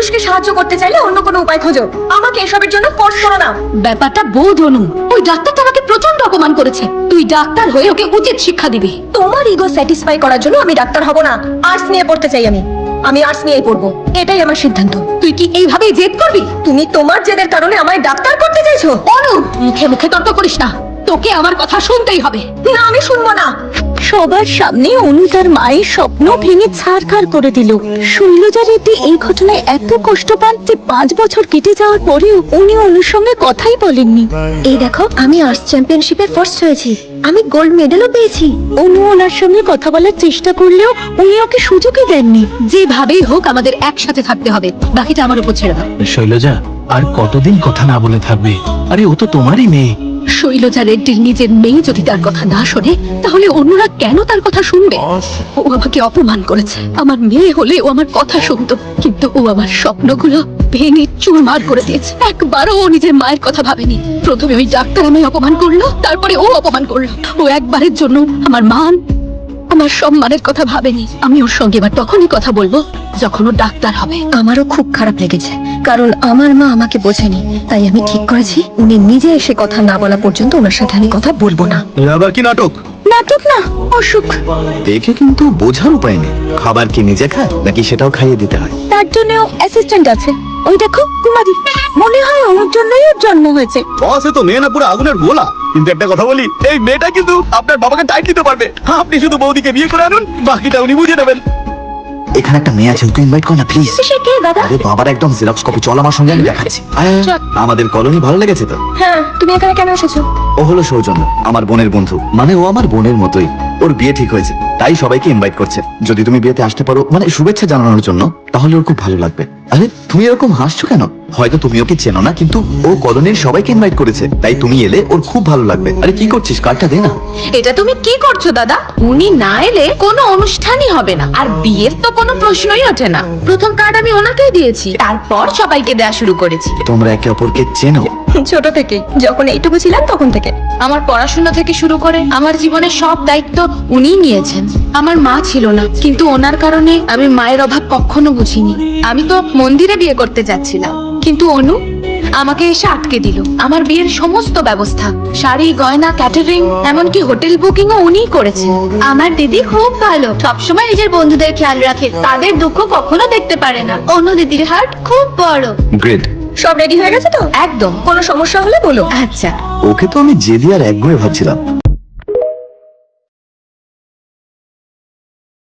পুরুষকে সাহায্য করতে চাইলে অন্য কোনো উপায় খোঁজো, আমাকে এসবের জন্য ফোর্স করো না। ব্যাপারটা বোধ অনু, ওই ডাক্তারটা আমাকে প্রচন্ড অপমান করেছে। তুই ডাক্তার হয়ে ওকে উচিত শিক্ষা দিবি। তোমার ইগো স্যাটিসফাই করার জন্য আমি ডাক্তার হব না, আর্টস নিয়ে পড়তে চাই। আমি আর্টস নিয়েই পড়বো, এটাই আমার সিদ্ধান্ত। তুই কি এইভাবেই জেদ করবি? তুমি তোমার জেদের কারণে আমায় ডাক্তার করতে চাইছো? অনু, মুখে মুখে তর্ক করিস না, তোকে আমার কথা শুনতেই হবে। না, আমি শুনবো না। সবার সামনে অনু তার মায়ের স্বপ্ন ভেঙে ছাড়খাড় করে দিল। শৈলজা রেড্ডি এই ঘটনায় এত কষ্ট পান যে 5 বছর কেটে যাওয়ার পরেও উনি অনুর সঙ্গে কথাই বলেননি। এই দেখো, আমি আর্টস চ্যাম্পিয়নশিপে ফার্স্ট হয়েছি, আমি গোল্ড মেডেলও পেয়েছি। অনু ওনার সঙ্গে কথা বলার চেষ্টা করলেও উনি ওকে সুযোগই দেননি। যেভাবেই হোক আমাদের একসাথে থাকতে হবে, বাকিটা আমার উপর ছেড়ে দাও। শৈলজা, আর কতদিন কথা না বলে থাকবে? আরে ও তো তোমারই মেয়ে। শৈলজা রেড্ডির নিজের মেয়ে যদি তার কথা না শোনে, তাহলে অন্যরা কেন তার কথা শুনবে? ও আমাকে অপমান করেছে। আমার মেয়ে হলে ও আমার কথা শুনতো, কিন্তু ও আমার স্বপ্নগুলো ভেঙে চুরমার করে দিয়েছে। একবারও ও নিজের মায়ের কথা ভাবেনি। প্রথমে ওই ডাক্তার আমায় অপমান করলো, তারপরে ও অপমান করলো। ও একবারের জন্য আমার মান, আমার সম্মানের কথা ভাবেনি। আমি ওর সঙ্গে এবার তখনই কথা বলবো যখন ও ডাক্তার হবে। আমারও খুব খারাপ লেগেছে, কারণ আমার মা আমাকে বোঝেনি। তাই আমি ঠিক করেছি, উনি নিজে এসে কথা না বলা পর্যন্ত ওনার সাথে আমি কথা বলবো না। আবার কি নাটক? নাটক না, অসুখ। দেখে কিন্তু বোঝার উপায় নেই। খাবার কি নিজে খায় নাকি সেটাও খাইয়ে দিতে হয়? তার জন্যও অ্যাসিস্ট্যান্ট আছে। ওই দেখো কুমারী, মনে হয় ওর জন্যই ওর জন্ম হয়েছে। বসে তো মেয়ে না পুরো আগুনের গোলা। কিন্তু একটা কথা বলি, এই মেয়েটা কিন্তু আপনার বাবাকে টাইট দিতে পারবে। আপনি শুধু বৌদিকে বিয়ে করে আনুন, বাকিটা উনি বুঝে নেবেন। এখানে একটা মেয়ে আছে, ওকে ইনভাইট কর না প্লিজ। সে কে দাদা? আরে বাবার একদম জেরক্স কপি। চল আমার সঙ্গে, আমি দেখাচ্ছি। আমাদের কলোনি ভালো লেগেছে তো? হ্যাঁ, তুমি এখানে কেন এসেছো? ও হলো সৌজন্য, আমার বোনের বন্ধু। মানে ও আমার বোনের মতোই। ওর বিয়ে ঠিক হয়েছে, তাই সবাইকে ইনভাইট করছে। যদি তুমি বিয়েতে আসতে পারো, মানে শুভেচ্ছা জানানোর জন্য, তাহলে ওর খুব ভালো লাগবে। আরে তুমি এরকম হাসছো কেন? হয়তো তুমি ওকে চেনো না, কিন্তু ও কলোনির সবাইকে ইনভাইট করেছে, তাই তুমি এলে ওর খুব ভালো লাগবে। আরে কি করছিস? কার্ডটা দে না। এটা তুমি কি করছো দাদা? উনি না এলে কোনো অনুষ্ঠানই হবে না, আর বিয়ের তো কোনো প্রশ্নই ওঠে না। প্রথম কার্ড আমি ওনাকেই দিয়েছি, তারপর সবাইকে দেওয়া শুরু করেছি। তোমরা একে অপরকে চেনো? ছোট থেকে, যখন এইটুকু ছিলাম তখন থেকে। আমার পড়াশোনা থেকে শুরু করে আমার জীবনের সব দায়িত্ব উনিই নিয়েছেন। আমার মা ছিল না, কিন্তু ওনার কারণে আমি মায়ের অভাব কখনো বুঝিনি। আমি তো মন্দিরে বিয়ে করতে যাচ্ছিলাম, কিন্তু অনু আমাকে এসে আটকে দিল। আমার বিয়ের সমস্ত ব্যবস্থা, শাড়ি, গয়না, ক্যাটারিং, এমনকি হোটেল বুকিং ও উনিই করেছেন। আমার দিদি খুব ভালো, সবসময় নিজের বন্ধুদের খেয়াল রাখে, তাদের দুঃখ কখনো দেখতে পারে না। অনু দিদির হার্ট খুব বড়। গ্রেট। সব রেডি হয়ে গেছে তো? একদম। কোনো সমস্যা হলে বলো। আচ্ছা। ওকে তো আমি জেদি আর একগুঁয়ে ভাবছিলাম,